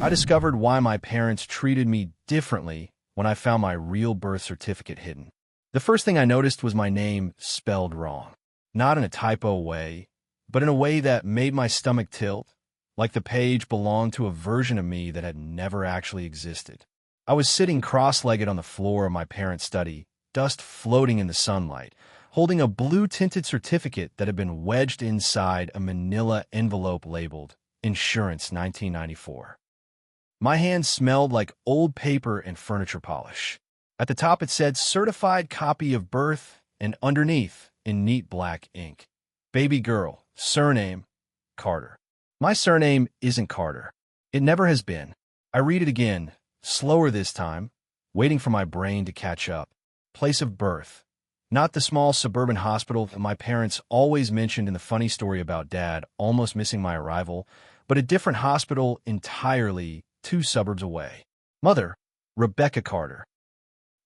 I discovered why my parents treated me differently when I found my real birth certificate hidden. The first thing I noticed was my name spelled wrong. Not in a typo way, but in a way that made my stomach tilt, like the page belonged to a version of me that had never actually existed. I was sitting cross-legged on the floor of my parents' study, dust floating in the sunlight, holding a blue-tinted certificate that had been wedged inside a manila envelope labeled Insurance 1994. My hand smelled like old paper and furniture polish. At the top it said Certified Copy of Birth, and underneath, in neat black ink, Baby Girl, surname, Carter. My surname isn't Carter. It never has been. I read it again, slower this time, waiting for my brain to catch up. Place of birth. Not the small suburban hospital that my parents always mentioned in the funny story about Dad almost missing my arrival, but a different hospital entirely 2 suburbs away. Mother, Rebecca Carter.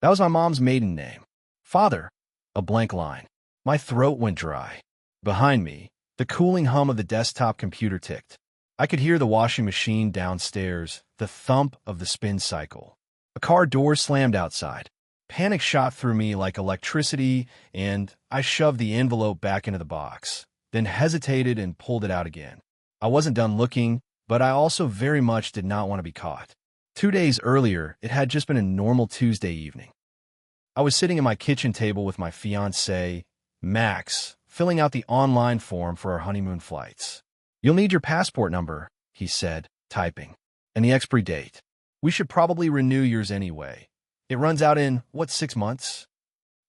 That was my mom's maiden name. Father, a blank line. My throat went dry. Behind me, the cooling hum of the desktop computer ticked. I could hear the washing machine downstairs, the thump of the spin cycle. A car door slammed outside. Panic shot through me like electricity, and I shoved the envelope back into the box, then hesitated and pulled it out again. I wasn't done looking, but I also very much did not want to be caught. 2 days earlier, it had just been a normal Tuesday evening. I was sitting at my kitchen table with my fiancé, Max, filling out the online form for our honeymoon flights. "You'll need your passport number," he said, typing, "and the expiry date. We should probably renew yours anyway. It runs out in, 6 months?"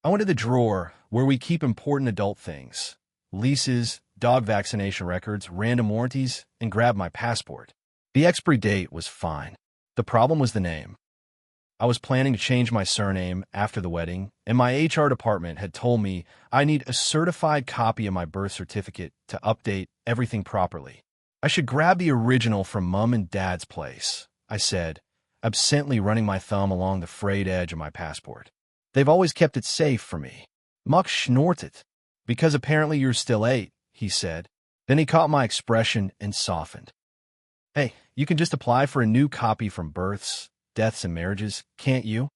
I went to the drawer where we keep important adult things, leases, dog vaccination records, random warranties, and grabbed my passport. The expiry date was fine. The problem was the name. I was planning to change my surname after the wedding, and my HR department had told me I need a certified copy of my birth certificate to update everything properly. I should grab the original from Mom and Dad's place, I said, absently running my thumb along the frayed edge of my passport. "They've always kept it safe for me." Muck snorted. "Because apparently you're still 8, he said. Then he caught my expression and softened. "Hey, you can just apply for a new copy from births, deaths, and marriages, can't you?"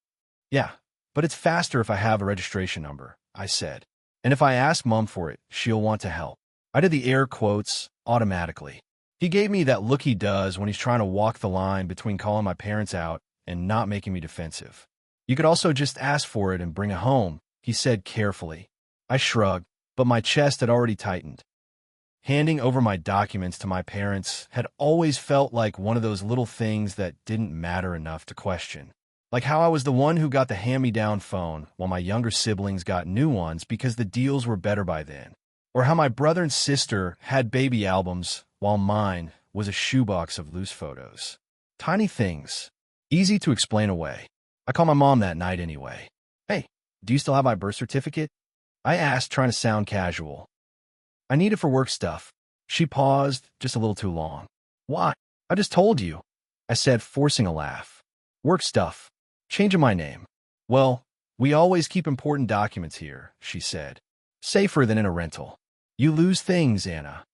"Yeah, but it's faster if I have a registration number," I said. "And if I ask Mom for it, she'll want to help." I did the air quotes automatically. He gave me that look he does when he's trying to walk the line between calling my parents out and not making me defensive. "You could also just ask for it and bring it home," he said carefully. I shrugged, but my chest had already tightened. Handing over my documents to my parents had always felt like one of those little things that didn't matter enough to question. Like how I was the one who got the hand-me-down phone while my younger siblings got new ones because the deals were better by then. Or how my brother and sister had baby albums while mine was a shoebox of loose photos. Tiny things, easy to explain away. I called my mom that night anyway. "Hey, do you still have my birth certificate?" I asked, trying to sound casual. "I need it for work stuff." She paused, just a little too long. "Why? I just told you," I said, forcing a laugh. "Work stuff. Changing my name." "Well, we always keep important documents here," she said. "Safer than in a rental. You lose things, Anna."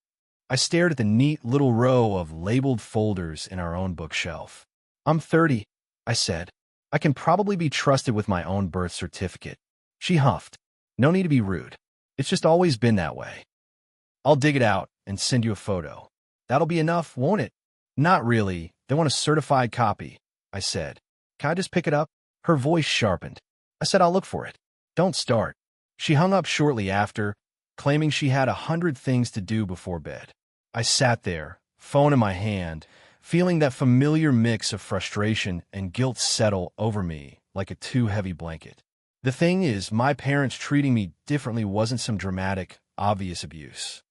I stared at the neat little row of labeled folders in our own bookshelf. "I'm 30, I said. "I can probably be trusted with my own birth certificate." She huffed. "No need to be rude. It's just always been that way. I'll dig it out and send you a photo. That'll be enough, won't it?" "Not really. They want a certified copy," I said. "Can I just pick it up?" Her voice sharpened. I said I'll look for it. "Don't start." She hung up shortly after, claiming she had 100 things to do before bed. I sat there, phone in my hand, feeling that familiar mix of frustration and guilt settle over me like a too heavy blanket. The thing is, my parents treating me differently wasn't some dramatic, obvious abuse.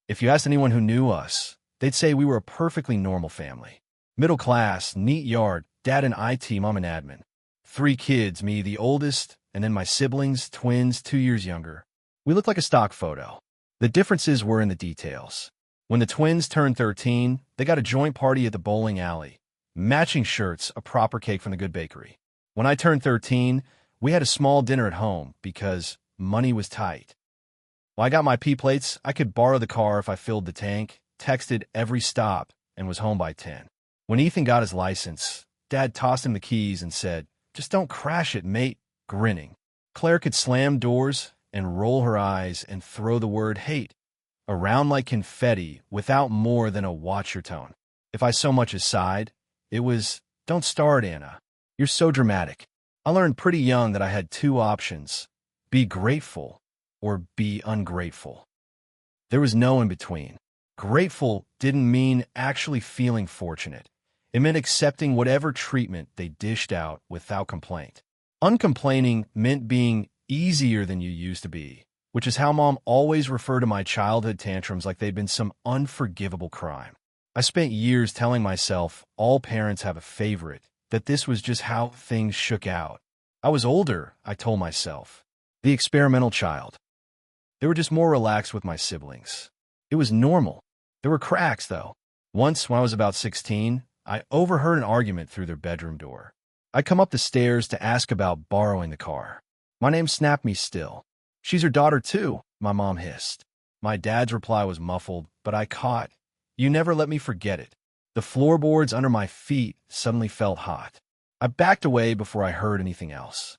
If you asked anyone who knew us, they'd say we were a perfectly normal family. Middle class, neat yard, dad in IT, mom in admin. 3 kids, me the oldest, and then my siblings, twins, 2 years younger. We looked like a stock photo. The differences were in the details. When the twins turned 13, they got a joint party at the bowling alley. Matching shirts, a proper cake from the good bakery. When I turned 13, we had a small dinner at home because money was tight. While I got my P plates, I could borrow the car if I filled the tank, texted every stop, and was home by 10. When Ethan got his license, Dad tossed him the keys and said, "Just don't crash it, mate," grinning. Claire could slam doors and roll her eyes and throw the word hate around like confetti without more than a watch your tone. If I so much as sighed, it was, "Don't start, Anna. You're so dramatic." I learned pretty young that I had two options: be grateful or be ungrateful. There was no in between. Grateful didn't mean actually feeling fortunate. It meant accepting whatever treatment they dished out without complaint. Uncomplaining meant being easier than you used to be, which is how Mom always referred to my childhood tantrums like they'd been some unforgivable crime. I spent years telling myself all parents have a favorite, that this was just how things shook out. I was older, I told myself. The experimental child. They were just more relaxed with my siblings. It was normal. There were cracks, though. Once, when I was about 16, I overheard an argument through their bedroom door. I come up the stairs to ask about borrowing the car. My name snapped me still. "She's her daughter, too," my mom hissed. My dad's reply was muffled, but I caught, "You never let me forget it." The floorboards under my feet suddenly felt hot. I backed away before I heard anything else.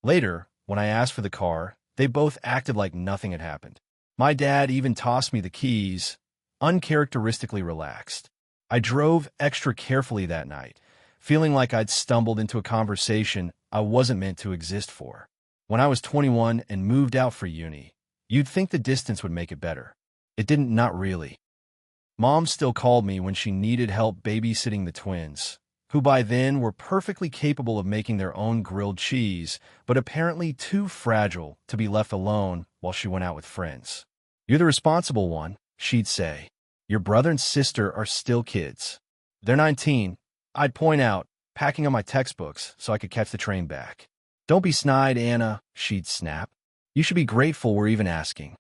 Later, when I asked for the car, they both acted like nothing had happened. My dad even tossed me the keys, uncharacteristically relaxed. I drove extra carefully that night, feeling like I'd stumbled into a conversation I wasn't meant to exist for. When I was 21 and moved out for uni, you'd think the distance would make it better. It didn't, not really. Mom still called me when she needed help babysitting the twins, who by then were perfectly capable of making their own grilled cheese, but apparently too fragile to be left alone while she went out with friends. "You're the responsible one," she'd say. "Your brother and sister are still kids. They're 19, I'd point out, packing up my textbooks so I could catch the train back. "Don't be snide, Anna," she'd snap. "You should be grateful we're even asking."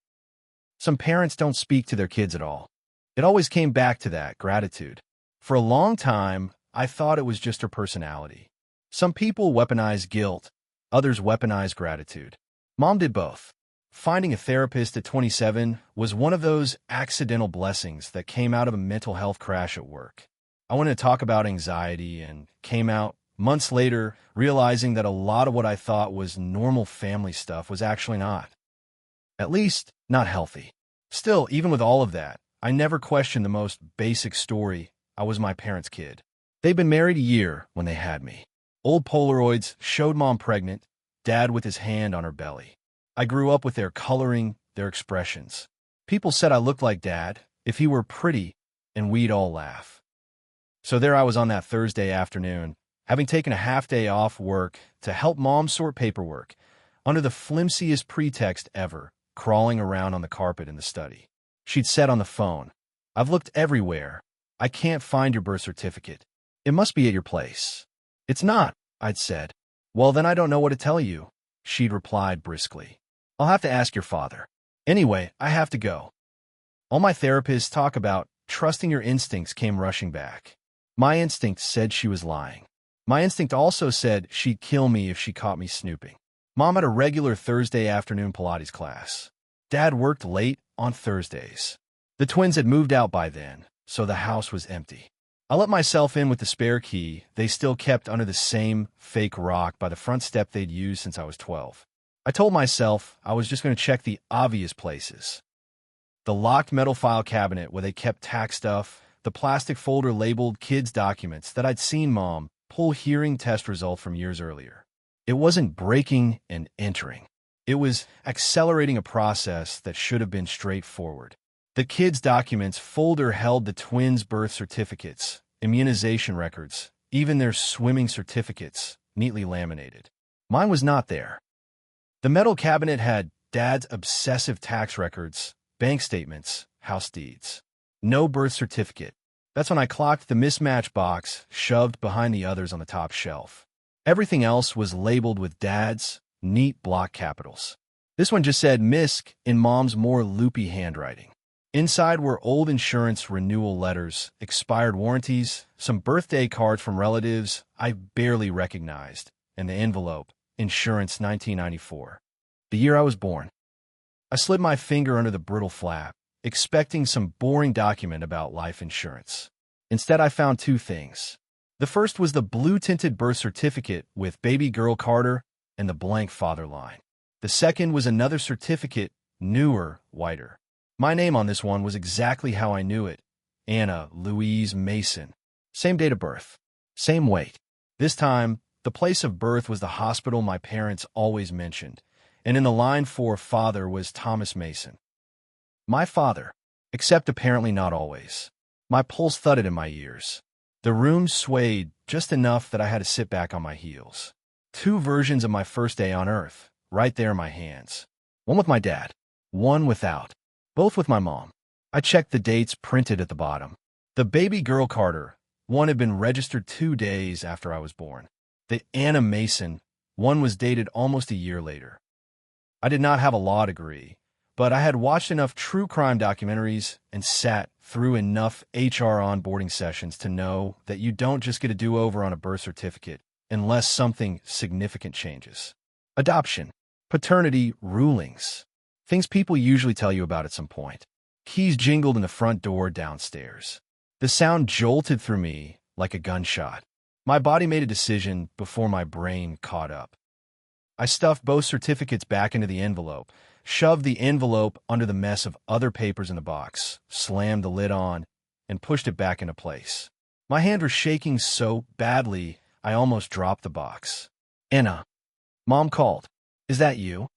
Some parents don't speak to their kids at all. It always came back to that, gratitude. For a long time, I thought it was just her personality. Some people weaponize guilt, others weaponize gratitude. Mom did both. Finding a therapist at 27 was one of those accidental blessings that came out of a mental health crash at work. I wanted to talk about anxiety and came out months later realizing that a lot of what I thought was normal family stuff was actually not. At least, not healthy. Still, even with all of that, I never questioned the most basic story: I was my parents' kid. They'd been married a year when they had me. Old Polaroids showed Mom pregnant, Dad with his hand on her belly. I grew up with their coloring, their expressions. People said I looked like Dad if he were pretty, and we'd all laugh. So there I was on that Thursday afternoon, having taken a half day off work to help Mom sort paperwork, under the flimsiest pretext ever, crawling around on the carpet in the study. She'd said on the phone, "I've looked everywhere. I can't find your birth certificate. It must be at your place." "It's not," I'd said. "Well, then I don't know what to tell you," she'd replied briskly. "I'll have to ask your father. Anyway, I have to go." All my therapists talk about trusting your instincts came rushing back. My instinct said she was lying. My instinct also said she'd kill me if she caught me snooping. Mom had a regular Thursday afternoon Pilates class. Dad worked late on Thursdays. The twins had moved out by then, so the house was empty. I let myself in with the spare key they still kept under the same fake rock by the front step they'd used since I was 12. I told myself I was just going to check the obvious places. The locked metal file cabinet where they kept tax stuff, the plastic folder labeled kids' documents that I'd seen Mom pull hearing test result from years earlier. It wasn't breaking and entering. It was accelerating a process that should have been straightforward. The kids' documents folder held the twins' birth certificates, immunization records, even their swimming certificates, neatly laminated. Mine was not there. The metal cabinet had Dad's obsessive tax records, bank statements, house deeds. No birth certificate. That's when I clocked the mismatch box shoved behind the others on the top shelf. Everything else was labeled with Dad's neat block capitals. This one just said MISC in Mom's more loopy handwriting. Inside were old insurance renewal letters, expired warranties, some birthday cards from relatives I barely recognized, and the envelope, Insurance 1994, the year I was born. I slid my finger under the brittle flap, expecting some boring document about life insurance. Instead, I found two things. The first was the blue-tinted birth certificate with baby girl Carter and the blank father line. The second was another certificate, newer, whiter. My name on this one was exactly how I knew it. Anna Louise Mason. Same date of birth. Same weight. This time, the place of birth was the hospital my parents always mentioned, and in the line for father was Thomas Mason. My father, except apparently not always. My pulse thudded in my ears. The room swayed just enough that I had to sit back on my heels. Two versions of my first day on Earth, right there in my hands. One with my dad, one without. Both with my mom. I checked the dates printed at the bottom. The baby girl Carter, one had been registered 2 days after I was born. The Anna Mason, one was dated almost a year later. I did not have a law degree, but I had watched enough true crime documentaries and sat through enough HR onboarding sessions to know that you don't just get a do-over on a birth certificate unless something significant changes. Adoption, paternity rulings, things people usually tell you about at some point. Keys jingled in the front door downstairs. The sound jolted through me like a gunshot. My body made a decision before my brain caught up. I stuffed both certificates back into the envelope, shoved the envelope under the mess of other papers in the box, slammed the lid on, and pushed it back into place. My hand was shaking so badly I almost dropped the box. Anna, Mom called. Is that you?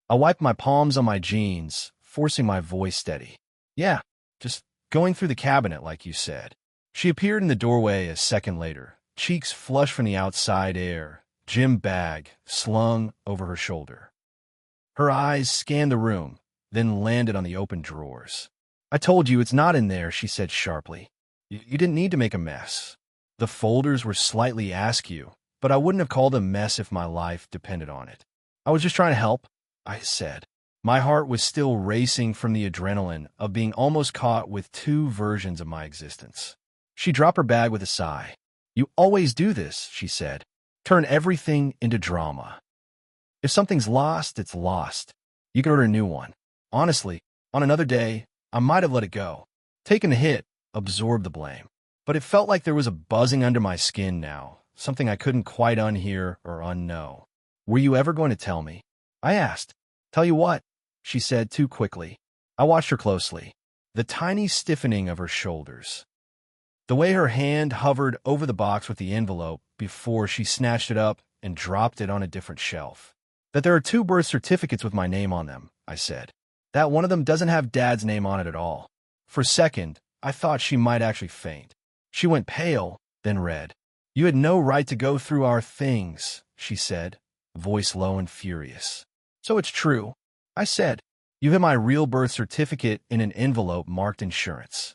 I wiped my palms on my jeans, forcing my voice steady. Yeah, just going through the cabinet like you said. She appeared in the doorway a second later, cheeks flushed from the outside air, gym bag slung over her shoulder. Her eyes scanned the room, then landed on the open drawers. I told you it's not in there, she said sharply. You didn't need to make a mess. The folders were slightly askew, but I wouldn't have called a mess if my life depended on it. I was just trying to help, I said. My heart was still racing from the adrenaline of being almost caught with two versions of my existence. She dropped her bag with a sigh. You always do this, she said. Turn everything into drama. If something's lost, it's lost. You can order a new one. Honestly, on another day, I might have let it go. Taken the hit, absorbed the blame. But it felt like there was a buzzing under my skin now, something I couldn't quite unhear or unknow. Were you ever going to tell me? I asked. Tell you what, she said too quickly. I watched her closely, the tiny stiffening of her shoulders. The way her hand hovered over the box with the envelope before she snatched it up and dropped it on a different shelf. That there are 2 birth certificates with my name on them, I said. That one of them doesn't have Dad's name on it at all. For a second, I thought she might actually faint. She went pale, then red. You had no right to go through our things, she said, voice low and furious. So it's true, I said. You have my real birth certificate in an envelope marked insurance.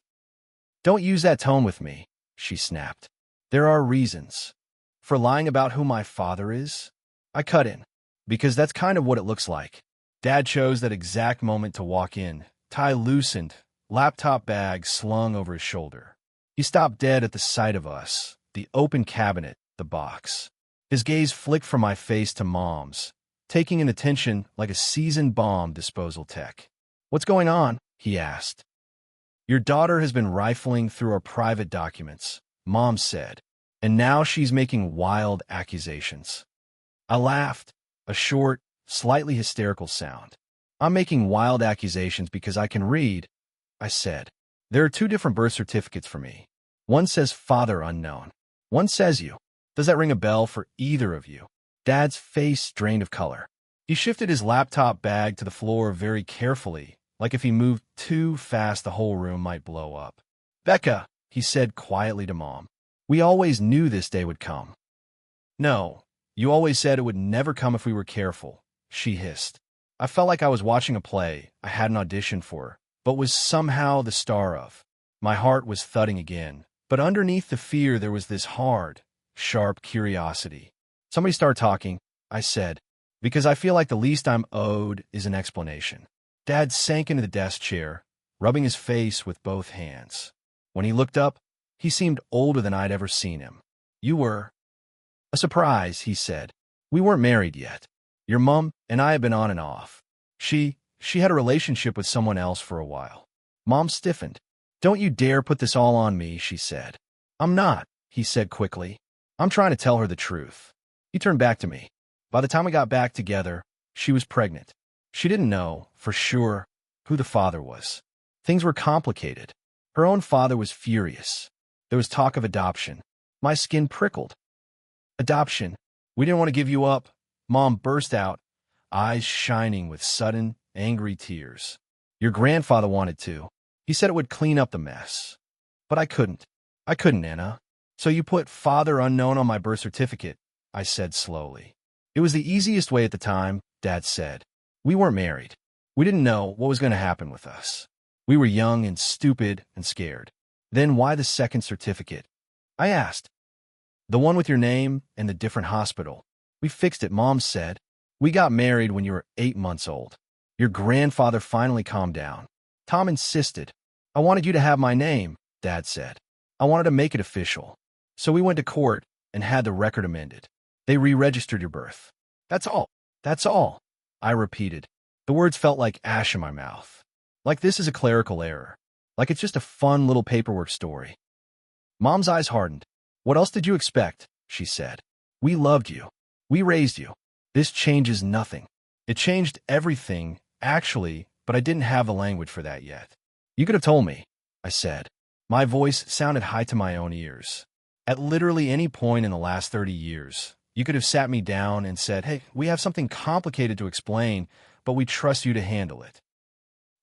Don't use that tone with me, she snapped. There are reasons. For lying about who my father is? I cut in. Because that's kind of what it looks like. Dad chose that exact moment to walk in, tie loosened, laptop bag slung over his shoulder. He stopped dead at the sight of us, the open cabinet, the box. His gaze flicked from my face to Mom's, taking in attention like a seasoned bomb disposal tech. What's going on? He asked. Your daughter has been rifling through our private documents, Mom said, and now she's making wild accusations. I laughed, a short, slightly hysterical sound. I'm making wild accusations because I can read, I said. There are 2 different birth certificates for me. One says father unknown. One says you. Does that ring a bell for either of you? Dad's face drained of color. He shifted his laptop bag to the floor very carefully, like if he moved too fast the whole room might blow up. Becca, he said quietly to Mom. We always knew this day would come. No, you always said it would never come if we were careful, she hissed. I felt like I was watching a play I hadn't auditioned for, but was somehow the star of. My heart was thudding again, but underneath the fear there was this hard, sharp curiosity. Somebody start talking, I said, because I feel like the least I'm owed is an explanation. Dad sank into the desk chair, rubbing his face with both hands. When he looked up, he seemed older than I'd ever seen him. You were... A surprise, he said. We weren't married yet. Your mom and I have been on and off. She had a relationship with someone else for a while. Mom stiffened. Don't you dare put this all on me, she said. I'm not, he said quickly. I'm trying to tell her the truth. He turned back to me. By the time we got back together, she was pregnant. She didn't know, for sure, who the father was. Things were complicated. Her own father was furious. There was talk of adoption. My skin prickled. Adoption. We didn't want to give you up. Mom burst out, eyes shining with sudden, angry tears. Your grandfather wanted to. He said it would clean up the mess. But I couldn't. I couldn't, Anna. So you put father unknown on my birth certificate, I said slowly. It was the easiest way at the time, Dad said. We weren't married. We didn't know what was going to happen with us. We were young and stupid and scared. Then why the second certificate? I asked. The one with your name and the different hospital. We fixed it, Mom said. We got married when you were 8 months old. Your grandfather finally calmed down. Tom insisted. I wanted you to have my name, Dad said. I wanted to make it official. So we went to court and had the record amended. They re-registered your birth. That's all. That's all. I repeated. The words felt like ash in my mouth. Like this is a clerical error. Like it's just a fun little paperwork story. Mom's eyes hardened. What else did you expect? She said. We loved you. We raised you. This changes nothing. It changed everything, actually, but I didn't have the language for that yet. You could have told me, I said. My voice sounded high to my own ears. At literally any point in the last 30 years, you could have sat me down and said, hey, we have something complicated to explain, but we trust you to handle it.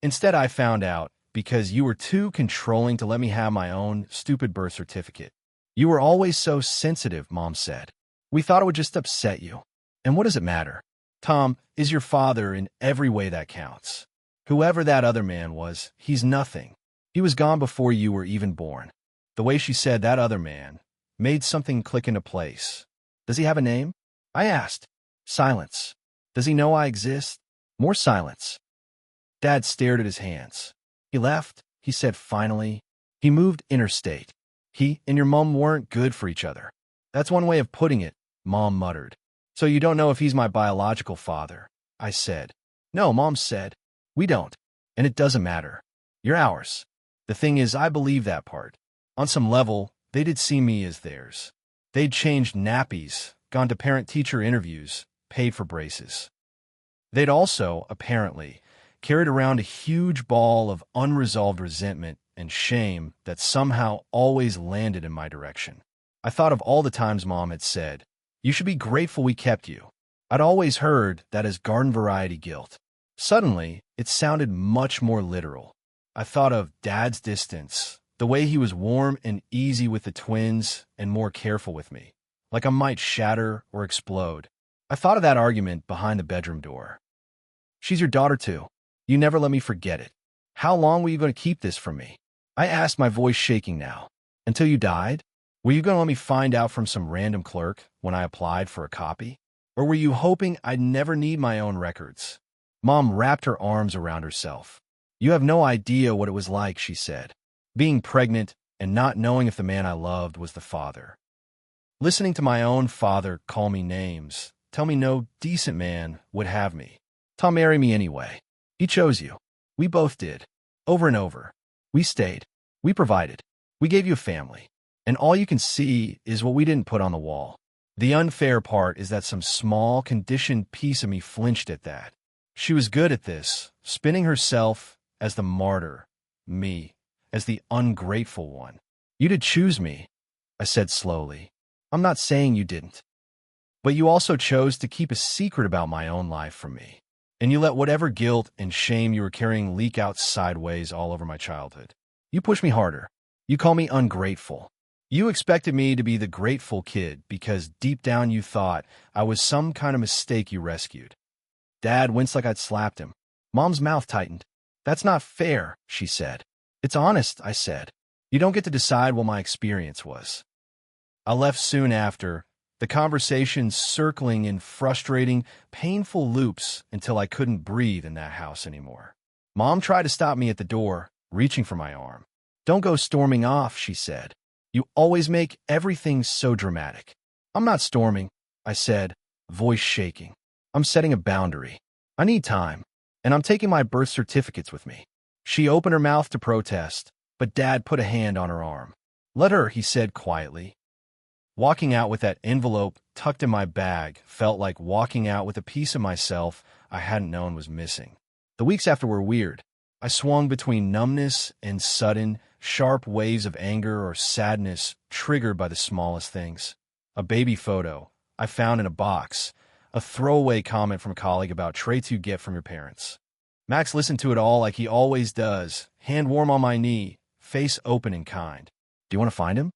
Instead, I found out because you were too controlling to let me have my own stupid birth certificate. You were always so sensitive, Mom said. We thought it would just upset you. And what does it matter? Tom is your father in every way that counts. Whoever that other man was, he's nothing. He was gone before you were even born. The way she said that other man made something click into place. Does he have a name? I asked. Silence. Does he know I exist? More silence. Dad stared at his hands. He left, he said finally. He moved interstate. He and your mom weren't good for each other. That's one way of putting it, Mom muttered. So you don't know if he's my biological father, I said. No, Mom said. We don't. And it doesn't matter. You're ours. The thing is, I believe that part. On some level, they did see me as theirs. They'd changed nappies, gone to parent-teacher interviews, paid for braces. They'd also, apparently, carried around a huge ball of unresolved resentment and shame that somehow always landed in my direction. I thought of all the times Mom had said, you should be grateful we kept you. I'd always heard that as garden-variety guilt. Suddenly, it sounded much more literal. I thought of Dad's distance, the way he was warm and easy with the twins and more careful with me, like I might shatter or explode. I thought of that argument behind the bedroom door. She's your daughter too. You never let me forget it. How long were you going to keep this from me? I asked, my voice shaking now. Until you died? Were you going to let me find out from some random clerk when I applied for a copy? Or were you hoping I'd never need my own records? Mom wrapped her arms around herself. You have no idea what it was like, she said. Being pregnant and not knowing if the man I loved was the father. Listening to my own father call me names, tell me no decent man would have me. Tom married me anyway. He chose you. We both did. Over and over. We stayed. We provided. We gave you a family. And all you can see is what we didn't put on the wall. The unfair part is that some small, conditioned piece of me flinched at that. She was good at this, spinning herself as the martyr, me as the ungrateful one. You did choose me, I said slowly. I'm not saying you didn't. But you also chose to keep a secret about my own life from me. And you let whatever guilt and shame you were carrying leak out sideways all over my childhood. You pushed me harder. You call me ungrateful. You expected me to be the grateful kid because deep down you thought I was some kind of mistake you rescued. Dad winced like I'd slapped him. Mom's mouth tightened. That's not fair, she said. It's honest, I said. You don't get to decide what my experience was. I left soon after, the conversation circling in frustrating, painful loops until I couldn't breathe in that house anymore. Mom tried to stop me at the door, reaching for my arm. Don't go storming off, she said. You always make everything so dramatic. I'm not storming, I said, voice shaking. I'm setting a boundary. I need time, and I'm taking my birth certificates with me. She opened her mouth to protest, but Dad put a hand on her arm. Let her, he said quietly. Walking out with that envelope tucked in my bag felt like walking out with a piece of myself I hadn't known was missing. The weeks after were weird. I swung between numbness and sudden, sharp waves of anger or sadness triggered by the smallest things. A baby photo I found in a box, a throwaway comment from a colleague about traits you get from your parents. Max listened to it all like he always does, hand warm on my knee, face open and kind. Do you want to find him?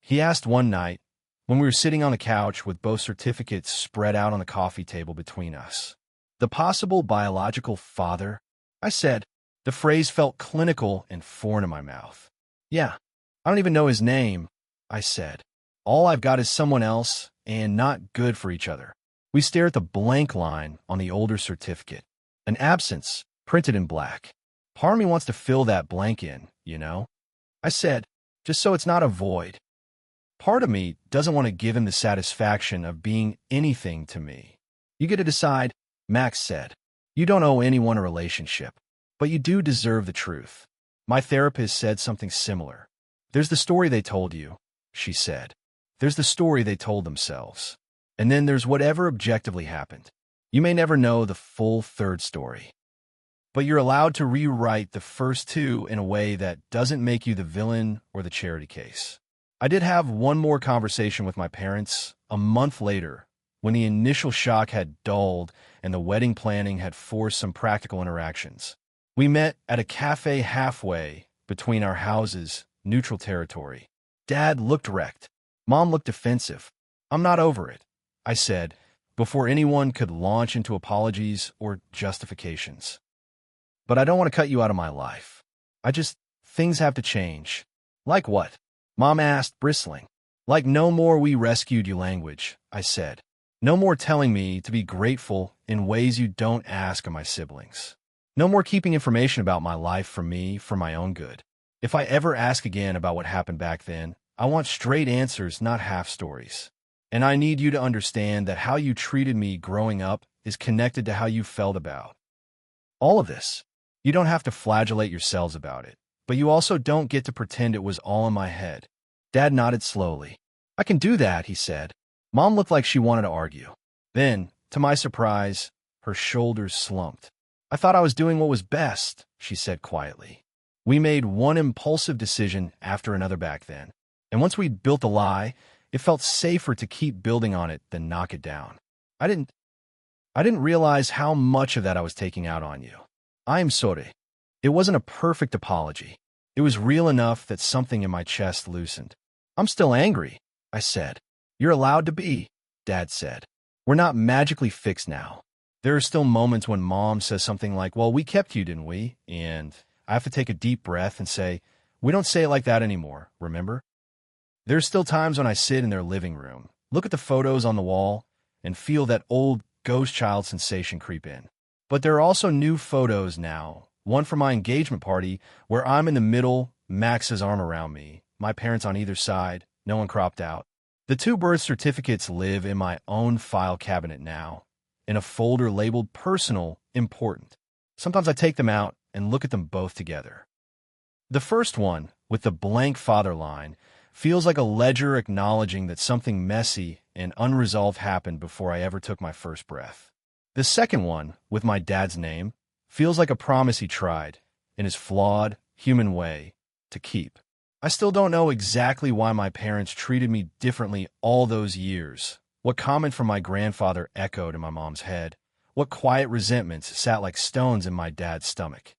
He asked one night when we were sitting on the couch with both certificates spread out on the coffee table between us. The possible biological father? I said. The phrase felt clinical and foreign in my mouth. Yeah, I don't even know his name, I said. All I've got is someone else and not good for each other. We stare at the blank line on the older certificate. An absence, printed in black. Part of me wants to fill that blank in, you know? I said, just so it's not a void. Part of me doesn't want to give him the satisfaction of being anything to me. You get to decide, Max said. You don't owe anyone a relationship, but you do deserve the truth. My therapist said something similar. There's the story they told you, she said. There's the story they told themselves. And then there's whatever objectively happened. You may never know the full third story. But you're allowed to rewrite the first two in a way that doesn't make you the villain or the charity case. I did have one more conversation with my parents a month later when the initial shock had dulled and the wedding planning had forced some practical interactions. We met at a cafe halfway between our houses, neutral territory. Dad looked wrecked. Mom looked defensive. I'm not over it, I said, before anyone could launch into apologies or justifications. But I don't want to cut you out of my life. Things have to change. Like what? Mom asked, bristling. Like no more we rescued you language, I said. No more telling me to be grateful in ways you don't ask of my siblings. No more keeping information about my life from me for my own good. If I ever ask again about what happened back then, I want straight answers, not half stories. And I need you to understand that how you treated me growing up is connected to how you felt about all of this. You don't have to flagellate yourselves about it, but you also don't get to pretend it was all in my head. Dad nodded slowly. I can do that, he said. Mom looked like she wanted to argue. Then, to my surprise, her shoulders slumped. I thought I was doing what was best, she said quietly. We made one impulsive decision after another back then, and once we'd built the lie, it felt safer to keep building on it than knock it down. I didn't realize how much of that I was taking out on you. I'm sorry. It wasn't a perfect apology. It was real enough that something in my chest loosened. I'm still angry, I said. You're allowed to be, Dad said. We're not magically fixed now. There are still moments when Mom says something like, well, we kept you, didn't we? And I have to take a deep breath and say, we don't say it like that anymore, remember? There's still times when I sit in their living room, look at the photos on the wall, and feel that old ghost child sensation creep in. But there are also new photos now, one from my engagement party where I'm in the middle, Max's arm around me, my parents on either side, no one cropped out. The two birth certificates live in my own file cabinet now, in a folder labeled personal, important. Sometimes I take them out and look at them both together. The first one, with the blank father line, feels like a ledger acknowledging that something messy and unresolved happened before I ever took my first breath. The second one, with my dad's name, feels like a promise he tried, in his flawed, human way, to keep. I still don't know exactly why my parents treated me differently all those years, what comment from my grandfather echoed in my mom's head, what quiet resentments sat like stones in my dad's stomach.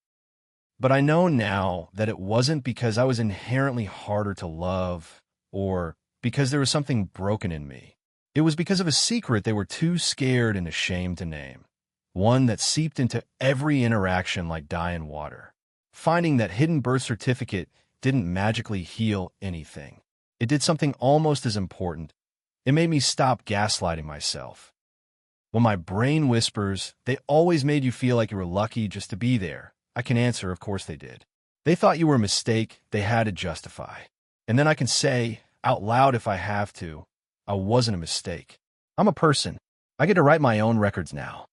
But I know now that it wasn't because I was inherently harder to love or because there was something broken in me. It was because of a secret they were too scared and ashamed to name, one that seeped into every interaction like dye in water. Finding that hidden birth certificate didn't magically heal anything. It did something almost as important. It made me stop gaslighting myself. When my brain whispers, they always made you feel like you were lucky just to be there, I can answer, of course they did. They thought you were a mistake they had to justify. And then I can say, out loud if I have to, I wasn't a mistake. I'm a person. I get to write my own records now.